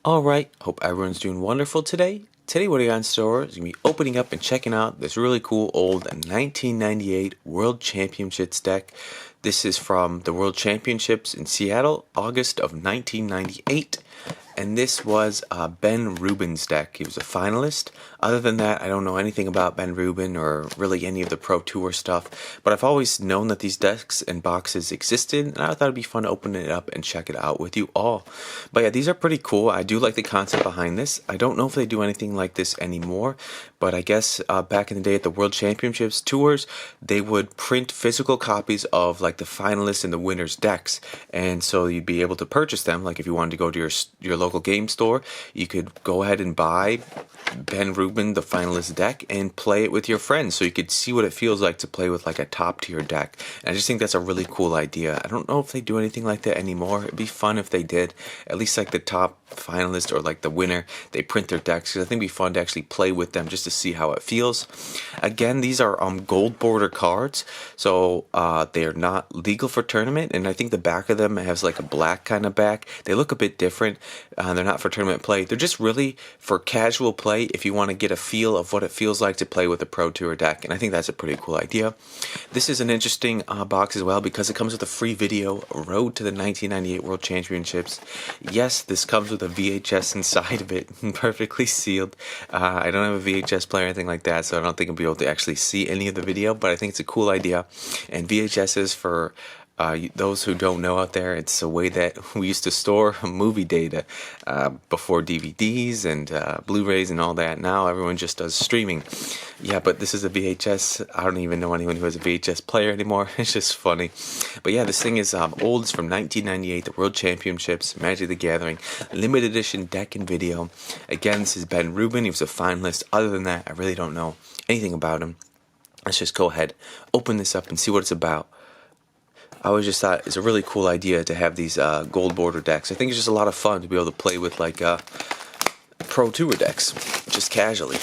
Alright, hope everyone's doing wonderful today. Today what I got in store is going to be opening up and checking out this really cool old 1998 World Championships deck. This is from the World Championships in Seattle, August of 1998. And this was Ben Rubin's deck. He was a finalist. Other than that, I don't know anything about Ben Rubin or really any of the Pro Tour stuff. But I've always known that these decks and boxes existed, and I thought it'd be fun to open it up and check it out with you all. But yeah, these are pretty cool. I do like the concept behind this. I don't know if they do anything like this anymore, but I guess back in the day at the World Championships tours, they would print physical copies of like the finalists and the winners' decks, and so you'd be able to purchase them. Like if you wanted to go to your local game store, you could go ahead and buy Ben Rubin, the finalist deck, and play it with your friends, so you could see what it feels like to play with like a top tier deck. And I just think that's a really cool idea. I don't know if they do anything like that anymore. It'd be fun if they did. At least like the top finalist or like the winner, they print their decks, because I think it'd be fun to actually play with them just to see how it feels. Again, these are gold border cards, so they are not legal for tournament, and I think the back of them has like a black kind of back. They look a bit different. They're not for tournament play. They're just really for casual play if you want to get a feel of what it feels like to play with a Pro Tour deck, and I think that's a pretty cool idea. This is an interesting box as well because it comes with a free video, Road to the 1998 World Championships. Yes, this comes with a VHS inside of it, perfectly sealed. I don't have a VHS player or anything like that, so I don't think I'll be able to actually see any of the video, but I think it's a cool idea. And VHSs, for those who don't know out there, it's a way that we used to store movie data before DVDs and Blu-rays and all that. Now everyone just does streaming. Yeah, but this is a VHS. I don't even know anyone who has a VHS player anymore. It's just funny. But yeah, this thing is old. It's from 1998, the World Championships, Magic the Gathering, limited edition deck and video. Again, this is Ben Rubin. He was a finalist. Other than that, I really don't know anything about him. Let's just go ahead, open this up and see what it's about. I always just thought it's a really cool idea to have these gold border decks. I think it's just a lot of fun to be able to play with like Pro Tour decks, just casually.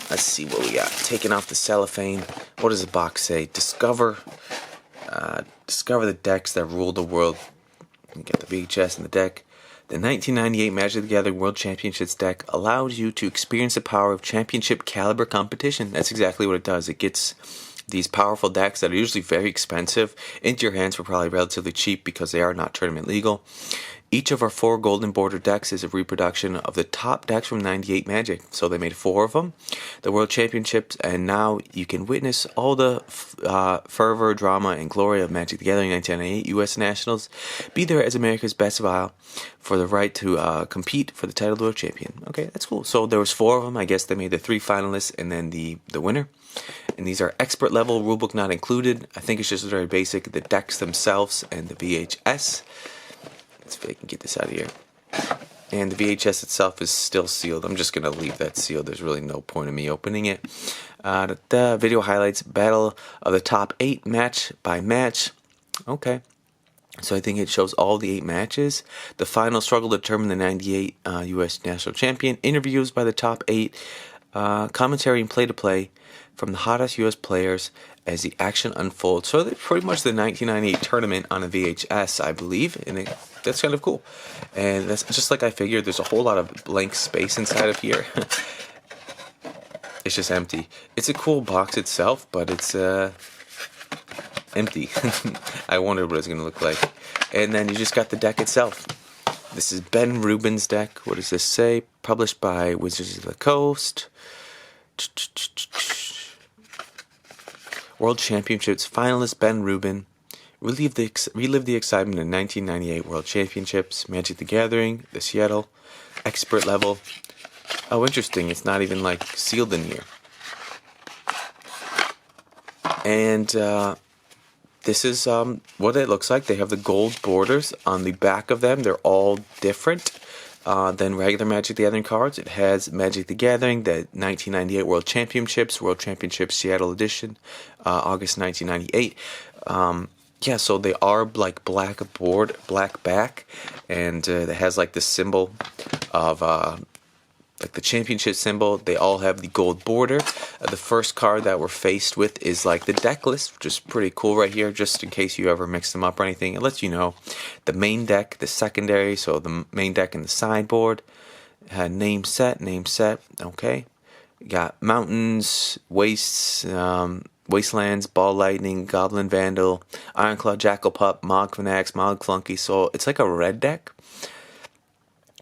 Let's see what we got. Taking off the cellophane. What does the box say? Discover the decks that ruled the world. You get the VHS and the deck. The 1998 Magic the Gathering World Championships deck allows you to experience the power of championship caliber competition. That's exactly what it does. It gets these powerful decks that are usually very expensive into your hands for probably relatively cheap because they are not tournament legal. Each of our 4 golden border decks is a reproduction of the top decks from 98 Magic. So they made 4 of them, the World Championships, and now you can witness all the fervor, drama, and glory of Magic the Gathering 1998 U.S. Nationals. Be there as America's best vial for the right to compete for the title of World Champion. Okay, that's cool. So there was 4 of them. I guess they made the 3 finalists and then the winner. And these are expert level, rulebook not included. I think it's just very basic. The decks themselves and the VHS. Let's see if I can get this out of here. And the VHS itself is still sealed. I'm just going to leave that sealed. There's really no point in me opening it. The video highlights battle of the top 8 match by match. Okay. So I think it shows all the 8 matches. The final struggle to determine the 98 U.S. National Champion. Interviews by the top 8. Commentary and play-to-play from the hottest U.S. players as the action unfolds. So they're pretty much the 1998 tournament on a VHS, I believe, and that's kind of cool. And that's just like I figured. There's a whole lot of blank space inside of here. It's just empty. It's a cool box itself, but it's empty. I wondered what it's going to look like. And then you just got the deck itself. This is Ben Rubin's deck. What does this say? Published by Wizards of the Coast. World Championships finalist Ben Rubin. Relive the excitement in 1998 World Championships. Magic the Gathering, the Seattle. Expert level. Oh, interesting. It's not even like sealed in here. And this is what it looks like. They have the gold borders on the back of them. They're all different than regular Magic the Gathering cards. It has Magic the Gathering, the 1998 World Championships Seattle Edition, August 1998. Yeah, so they are like black board, black back, and it has like the symbol of like the championship symbol. They all have the gold border. The first card that we're faced with is like the deck list, which is pretty cool right here, just in case you ever mix them up or anything. It lets you know the main deck, the secondary, so the main deck and the sideboard. Name set, okay. You got mountains, wastes, wastelands, ball lightning, goblin vandal, ironclaw, jackal pup, mog fanax, mog flunky. So it's like a red deck.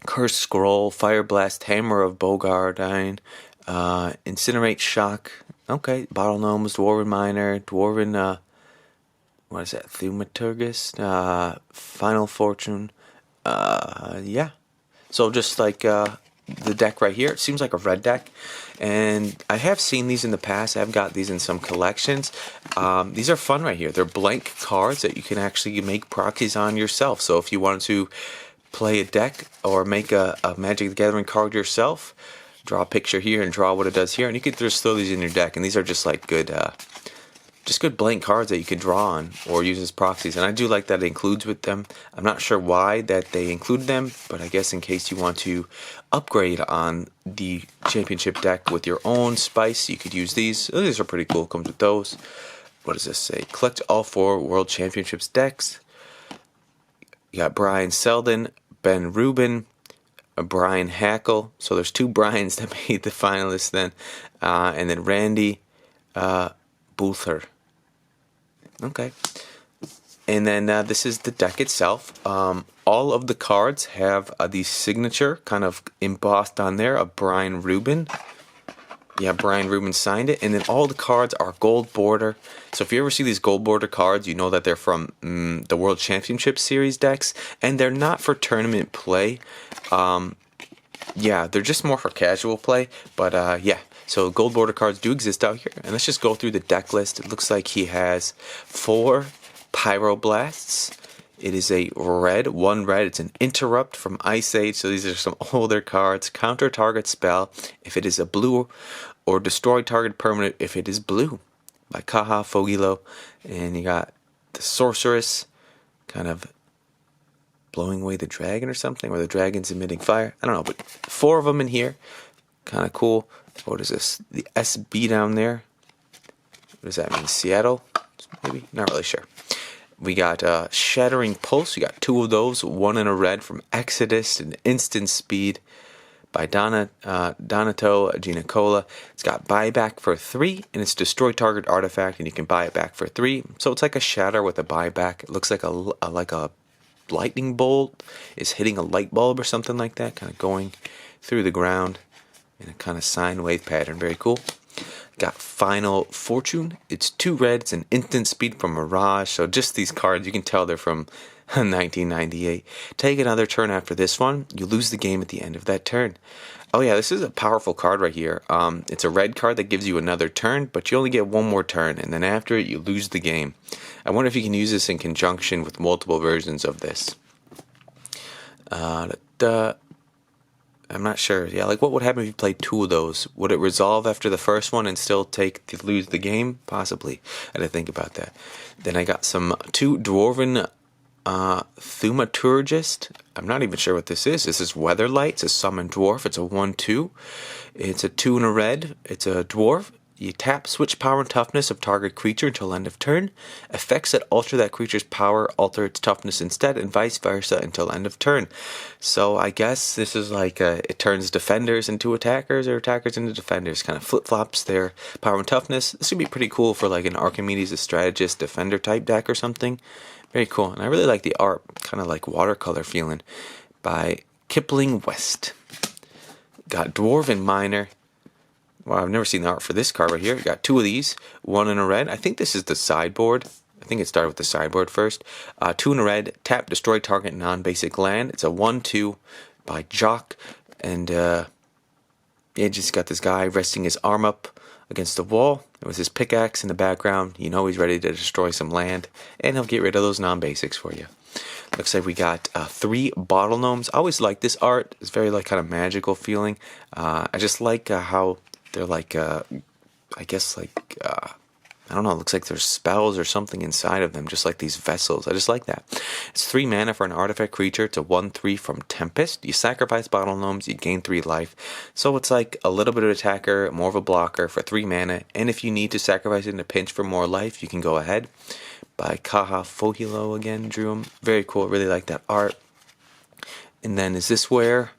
Curse scroll, fire blast, hammer of Bogardine, incinerate shock. Okay, bottle gnomes, dwarven miner, dwarven what is that? Thaumaturgus, final fortune. Yeah. So just like the deck right here, it seems like a red deck, and I have seen these in the past. I've got these in some collections. These are fun right here. They're blank cards that you can actually make proxies on yourself. So if you wanted to play a deck or make a Magic the Gathering card yourself, draw a picture here and draw what it does here, and you could just throw these in your deck. And these are just like good blank cards that you can draw on or use as proxies. And I do like that it includes with them. I'm not sure why that they include them, but I guess in case you want to upgrade on the championship deck with your own spice, you could use these. These are pretty cool. Comes with those. What does this say? Collect all 4 World Championships decks. You got Brian Selden, Ben Rubin, Brian Hackle. So there's 2 Brians that made the finalists then. And then Randy Boother. Okay. And then this is the deck itself. All of the cards have the signature kind of embossed on there of Brian Rubin. Yeah, Brian Rubin signed it. And then all the cards are gold border. So if you ever see these gold border cards, you know that they're from the World Championship Series decks. And they're not for tournament play. Yeah, they're just more for casual play. But yeah, so gold border cards do exist out here. And let's just go through the deck list. It looks like he has 4 Pyroblasts. It is a red, 1 red. It's an Interrupt from Ice Age. So these are some older cards. Counter target spell if it is a blue, or destroy target permanent if it is blue, by Kaha Fogilo. And you got the Sorceress, kind of blowing away the dragon or something, or the dragon's emitting fire. I don't know, but 4 of them in here. Kind of cool. What is this? The SB down there. What does that mean? Seattle? Maybe? Not really sure. We got Shattering Pulse. We got 2 of those. 1 in a red from Exodus and Instant Speed by Donato Ginacola. It's got buyback for 3, and it's destroy target artifact, and you can buy it back for 3. So it's like a shatter with a buyback. It looks like a lightning bolt is hitting a light bulb or something like that, kind of going through the ground in a kind of sine wave pattern. Very cool. Got Final Fortune. It's 2 red. It's an instant speed from Mirage. So just these cards, you can tell they're from 1998. Take another turn after this one. You lose the game at the end of that turn. Oh yeah, this is a powerful card right here. It's a red card that gives you another turn, but you only get 1 more turn, and then after it, you lose the game. I wonder if you can use this in conjunction with multiple versions of this. I'm not sure. Yeah, like what would happen if you played 2 of those? Would it resolve after the first one and still lose the game? Possibly. I didn't think about that. Then I got some 2 Dwarven Thaumaturgist. I'm not even sure what this is. This is Weatherlight. It's a summon dwarf. It's a 1/2. It's a 2 in a red. It's a dwarf. You tap, switch power and toughness of target creature until end of turn. Effects that alter that creature's power alter its toughness instead, and vice versa until end of turn. So I guess this is like it turns defenders into attackers, or attackers into defenders. Kind of flip-flops their power and toughness. This would be pretty cool for like an Archimedes, a strategist, defender type deck or something. Very cool. And I really like the art, kind of like watercolor feeling, by Kipling West. Got Dwarven Miner. Wow, I've never seen the art for this card right here. Got 2 of these, 1 in a red. I think this is the sideboard. I think it started with the sideboard first. 2 in a red, tap, destroy target non-basic land. It's a 1/2 by Jock. And yeah, just got this guy resting his arm up against the wall. With his pickaxe in the background. You know he's ready to destroy some land. And he'll get rid of those non-basics for you. Looks like we got 3 bottle gnomes. I always like this art. It's very like kind of magical feeling. I just like how they're like, I guess like I don't know, it looks like there's spells or something inside of them, just like these vessels. I just like that. It's 3 mana for an artifact creature. It's a 1/3 from Tempest. You sacrifice Bottle Gnomes, you gain 3 life. So it's like a little bit of attacker, more of a blocker for 3 mana. And if you need to sacrifice it in a pinch for more life, you can go ahead. By Kaha Fohilo again, drew him. Very cool, really like that art. And then is this where...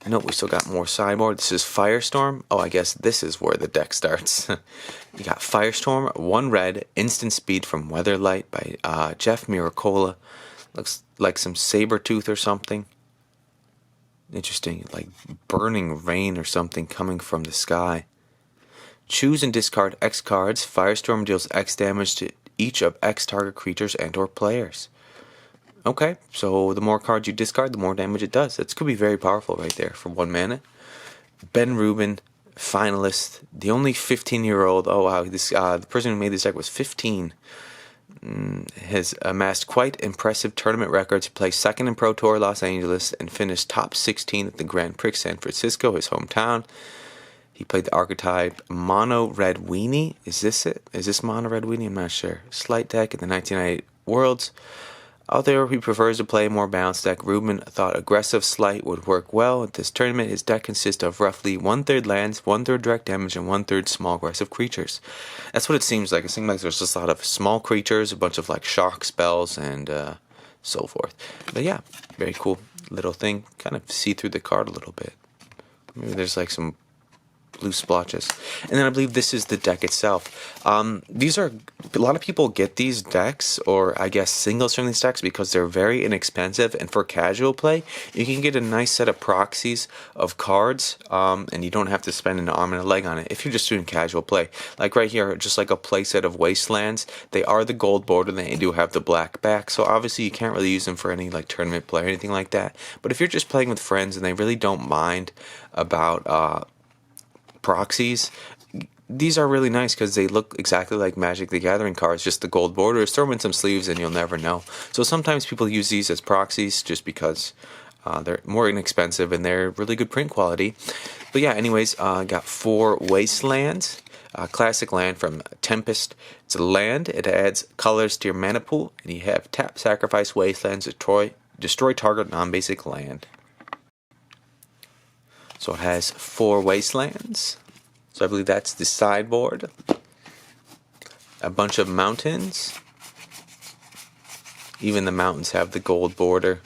Nope, we still got more sideboard. This is Firestorm. Oh, I guess this is where the deck starts. You got Firestorm, 1 red, instant speed from Weatherlight by Jeff Miracola. Looks like some Sabertooth or something. Interesting, like burning rain or something coming from the sky. Choose and discard X cards. Firestorm deals X damage to each of X target creatures and or players. Okay, so the more cards you discard, the more damage it does. That could be very powerful right there for 1 mana. Ben Rubin, finalist, the only 15-year-old. Oh wow, this the person who made this deck was 15. Has amassed quite impressive tournament records. Placed second in Pro Tour Los Angeles and finished top 16 at the Grand Prix San Francisco, his hometown. He played the archetype Mono Red Weenie. Is this it? Is this Mono Red Weenie? I'm not sure. Slight deck in the 1998 Worlds. Out there, he prefers to play a more balanced deck. Rubin thought aggressive Slight would work well at this tournament. His deck consists of roughly 1/3 lands, 1/3 direct damage, and 1/3 small aggressive creatures. That's what it seems like. It seems like there's just a lot of small creatures, a bunch of like shock spells, and so forth. But yeah, very cool little thing. Kind of see through the card a little bit. Maybe there's like some blue splotches. And then I believe this is the deck itself. These are, a lot of people get these decks, or I guess singles from these decks, because they're very inexpensive, and for casual play you can get a nice set of proxies of cards, and you don't have to spend an arm and a leg on it if you're just doing casual play. Like right here, just like a play set of Wastelands. They are the gold border, they do have the black back, so obviously you can't really use them for any like tournament play or anything like that. But if you're just playing with friends and they really don't mind about proxies, these are really nice because they look exactly like Magic the Gathering cards, just the gold borders. Throw them in some sleeves and you'll never know. So sometimes people use these as proxies just because they're more inexpensive and they're really good print quality. But yeah, anyways, got 4 Wastelands. Classic land from Tempest. It's a land. It adds colors to your mana pool, and you have tap, sacrifice, Wastelands, destroy target non-basic land. So it has 4 Wastelands. So I believe that's the sideboard. A bunch of mountains. Even the mountains have the gold border.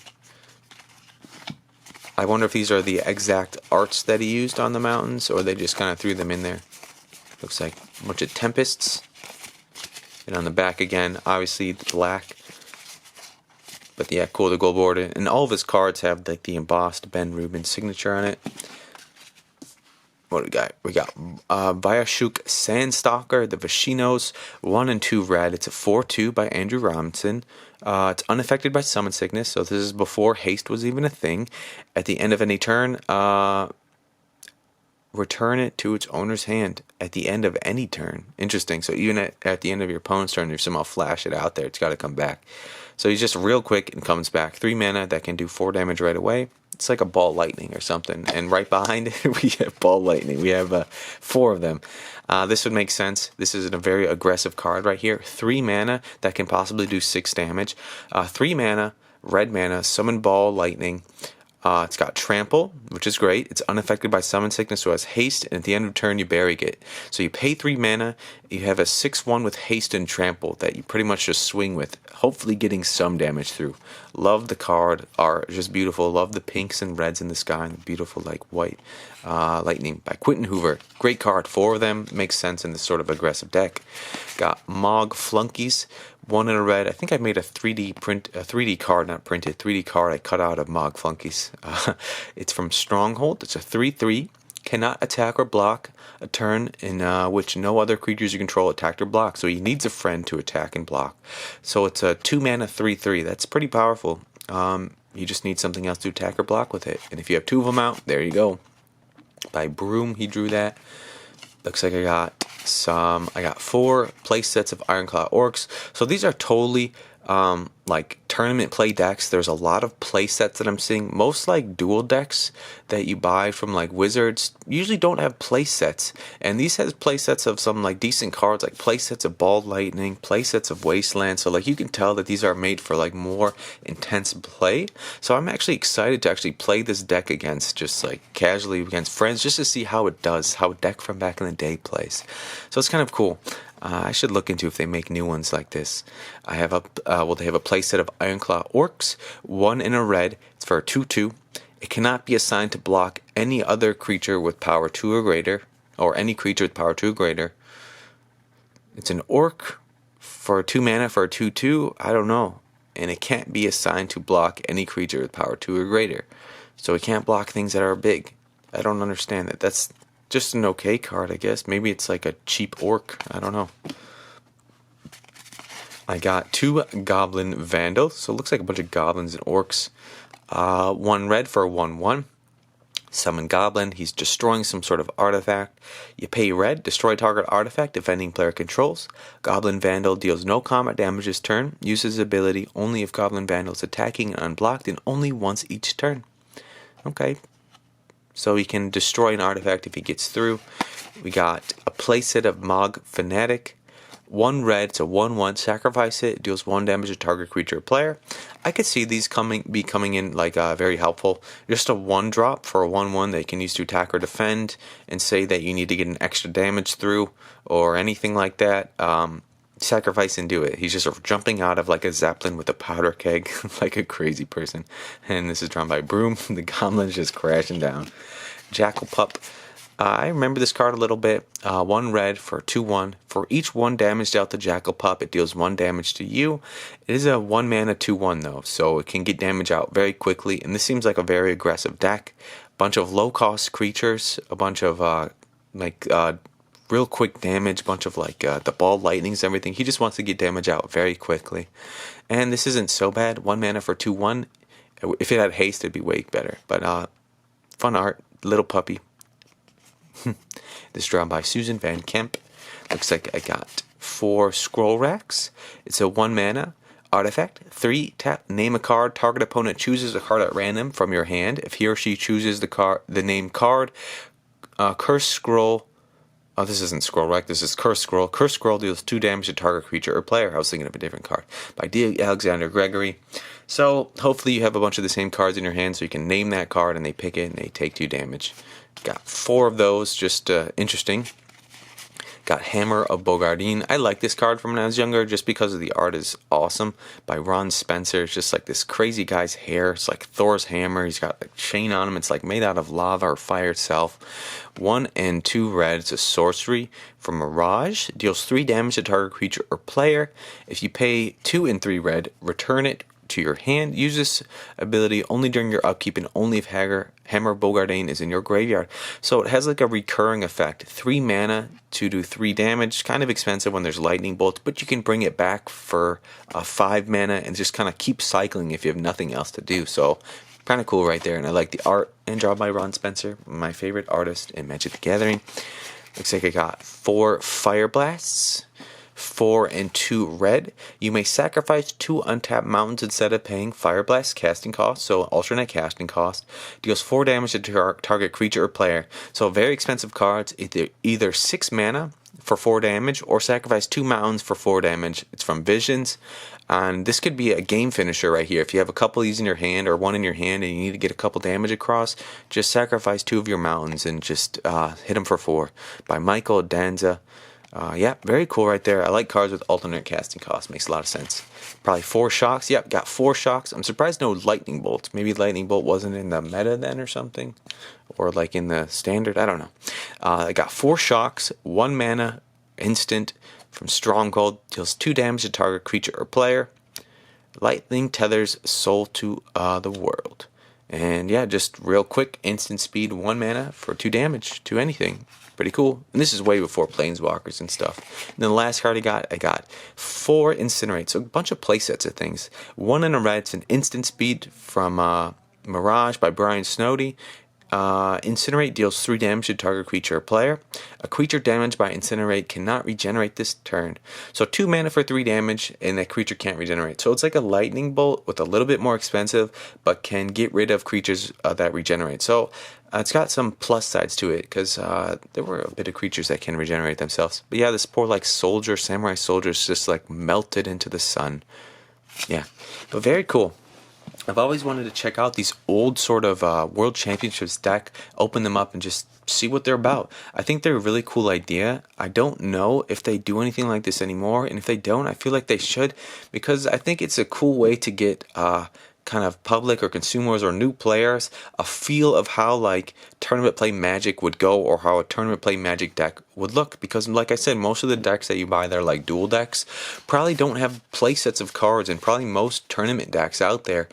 I wonder if these are the exact arts that he used on the mountains, or they just kind of threw them in there. Looks like a bunch of Tempests. And on the back again, obviously the black. But yeah, cool, the gold border. And all of his cards have like the embossed Ben Rubin signature on it. What do we got? We got Viashuk Sandstalker, the Vashinos, 1 and 2 red. It's a 4/2 by Andrew Robinson. It's unaffected by summon sickness, so this is before haste was even a thing. At the end of any turn, return it to its owner's hand at the end of any turn. Interesting. So even at the end of your opponent's turn, you somehow flash it out there. It's got to come back. So he's just real quick and comes back. 3 mana that can do 4 damage right away. It's like a ball lightning or something. And right behind it, we have ball lightning. We have 4 of them. This would make sense. This is a very aggressive card right here. 3 mana that can possibly do 6 damage. 3 mana, red mana, summon ball lightning. It's got trample, which is great. It's unaffected by summon sickness, so it has haste, and at the end of turn you bury it. So you pay 3 mana, you have a 6/1 with haste and trample that you pretty much just swing with, hopefully getting some damage through. Love the card, art, just beautiful. Love the pinks and reds in the sky and the beautiful like white lightning by Quentin Hoover. Great card, 4 of them, makes sense in this sort of aggressive deck. Got Mog Flunkies. 1 in a red. I think I made a 3D card, not printed, 3D card I cut out of Mog Flunkies. It's from Stronghold. It's a 3/3. Cannot attack or block a turn in which no other creatures you control attacked or blocked. So he needs a friend to attack and block. So it's a 2 mana 3/3. That's pretty powerful. You just need something else to attack or block with it. And if you have 2 of them out, there you go. By Broom, he drew that. Looks like I got 4 play sets of Ironclaw Orcs. So these are totally like tournament play decks. There's a lot of play sets that I'm seeing. Most like dual decks that you buy from like Wizards usually don't have play sets, and these has play sets of some like decent cards, like play sets of Bald Lightning, play sets of Wasteland. So like you can tell that these are made for like more intense play. So I'm actually excited to actually play this deck against, just like casually against friends, just to see how it does, how a deck from back in the day plays. So it's kind of cool. I should look into if they make new ones like this. I have they have a playset of Ironclaw Orcs, one in a red. It's for a 2/2. It cannot be assigned to block any other creature with power 2 or greater, or any creature with power 2 or greater. It's an orc for 2 mana for a 2/2. I don't know. And it can't be assigned to block any creature with power 2 or greater. So it can't block things that are big. I don't understand that. That's just an okay card, I guess. Maybe it's like a cheap orc. I don't know. I got 2 Goblin Vandals. So it looks like a bunch of goblins and orcs. 1 red for a 1/1. Summon Goblin. He's destroying some sort of artifact. You pay red. Destroy target artifact defending player controls. Goblin Vandal deals no combat damage this turn. Uses ability only if Goblin Vandal is attacking and unblocked, and only once each turn. Okay. So he can destroy an artifact if he gets through. We got a playset of Mog Fanatic. 1 red, it's a 1/1. Sacrifice it. Deals 1 damage to target creature or player. I could see these coming in like very helpful. Just a 1-drop for a 1/1 that you can use to attack or defend, and say that you need to get an extra damage through or anything like that. Sacrifice and do it. He's just jumping out of like a zeppelin with a powder keg like a crazy person. And this is drawn by Broom. The goblin's just crashing down. Jackal Pup. I remember this card a little bit. 1 red for 2/1. For each 1 damage dealt to Jackal Pup, it deals 1 damage to you. It is a 1 mana 2/1 though, so it can get damage out very quickly. And this seems like a very aggressive deck. Bunch of low cost creatures, a bunch of real quick damage, bunch of like the Bald Lightnings, everything. He just wants to get damage out very quickly. And this isn't so bad. 1 mana for 2/1. If it had haste, it'd be way better. But fun art, little puppy. This is drawn by Susan Van Kemp. Looks like I got 4 Scroll Racks. It's a 1 mana artifact. 3 tap. Name a card. Target opponent chooses a card at random from your hand. If he or she chooses the named card, Curse Scroll. Oh, this isn't Scroll Rack. This is Curse Scroll. Curse Scroll deals 2 damage to target creature or player. I was thinking of a different card. By D. Alexander Gregory. So hopefully you have a bunch of the same cards in your hand, so you can name that card and they pick it and they take 2 damage. Got 4 of those, just interesting. Got Hammer of Bogardine. I like this card from when I was younger just because of the art is awesome. By Ron Spencer. It's just like this crazy guy's hair. It's like Thor's hammer. He's got a chain on him. It's like made out of lava or fire itself. 1 and 2 red. It's a sorcery from Mirage. It deals 3 damage to target creature or player. If you pay 2 and 3 red, return it to your hand. Use this ability only during your upkeep and only if Hammer Bogardine is in your graveyard. So it has like a recurring effect. 3 mana to do 3 damage. Kind of expensive when there's lightning bolts, but you can bring it back for 5 mana and just kind of keep cycling if you have nothing else to do. So kind of cool right there. And I like the art and drawn by Ron Spencer, my favorite artist in Magic the Gathering. Looks like I got 4 Fire Blasts. 4 and 2 red. You may sacrifice 2 untapped mountains instead of paying Fire Blast casting cost, so alternate casting cost. Deals 4 damage to target creature or player. So very expensive cards, either 6 mana for 4 damage or sacrifice 2 mountains for 4 damage. It's from Visions. And this could be a game finisher right here. If you have a couple of these in your hand or 1 in your hand and you need to get a couple damage across, just sacrifice 2 of your mountains and just hit them for 4. By Michael Danza. Yeah, very cool right there. I like cards with alternate casting cost. Makes a lot of sense. Probably 4 shocks. Yep, got 4 shocks. I'm surprised no lightning bolts. Maybe lightning bolt wasn't in the meta then or something. Or like in the standard. I don't know. I got 4 shocks. 1 mana. Instant. From Stronghold. Deals 2 damage to target creature or player. Lightning tethers soul to the world. And yeah, just real quick. Instant speed. 1 mana for 2 damage to anything. Pretty cool. And this is way before Planeswalkers and stuff. And then the last card I got 4 Incinerate. So a bunch of playsets of things. 1 in a red. It's an instant speed from Mirage by Brian Snowdy. Incinerate deals 3 damage to target creature or player. A creature damaged by Incinerate cannot regenerate this turn. So 2 mana for 3 damage, and that creature can't regenerate. So it's like a lightning bolt with a little bit more expensive, but can get rid of creatures that regenerate. So it's got some plus sides to it, because there were a bit of creatures that can regenerate themselves. But yeah, this poor like soldier, samurai soldier, is just like melted into the sun. Yeah, but very cool. I've always wanted to check out these old sort of World Championships deck, open them up and just see what they're about. I think they're a really cool idea. I don't know if they do anything like this anymore, and if they don't, I feel like they should, because I think it's a cool way to get kind of public or consumers or new players a feel of how like tournament play Magic would go, or how a tournament play Magic deck would look. Because like I said, most of the decks that you buy there, like dual decks, probably don't have play sets of cards, and probably most tournament decks out there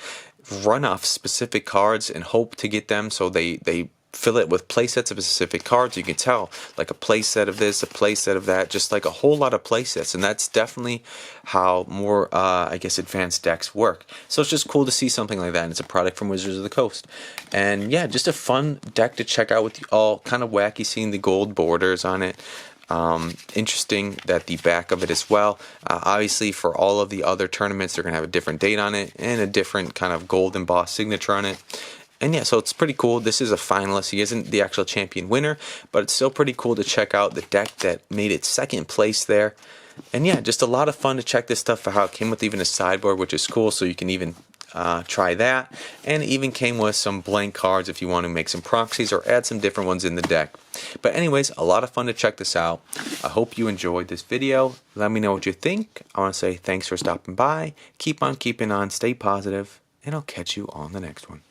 run off specific cards and hope to get them, so they fill it with play sets of specific cards. You can tell like a play set of this, a play set of that, just like a whole lot of play sets, and that's definitely how more I guess advanced decks work. So it's just cool to see something like that, and it's a product from Wizards of the Coast. And yeah, just a fun deck to check out, with all kind of wacky seeing the gold borders on it. Interesting that the back of it as well. Obviously, for all of the other tournaments, they're going to have a different date on it and a different kind of gold embossed signature on it. And yeah, so it's pretty cool. This is a finalist. He isn't the actual champion winner, but it's still pretty cool to check out the deck that made it second place there. And yeah, just a lot of fun to check this stuff for how it came with even a sideboard, which is cool, so you can even try that. And it even came with some blank cards if you want to make some proxies or add some different ones in the deck. But anyways, a lot of fun to check this out. I hope you enjoyed this video. Let me know what you think. I want to say thanks for stopping by. Keep on keeping on, stay positive, and I'll catch you on the next one.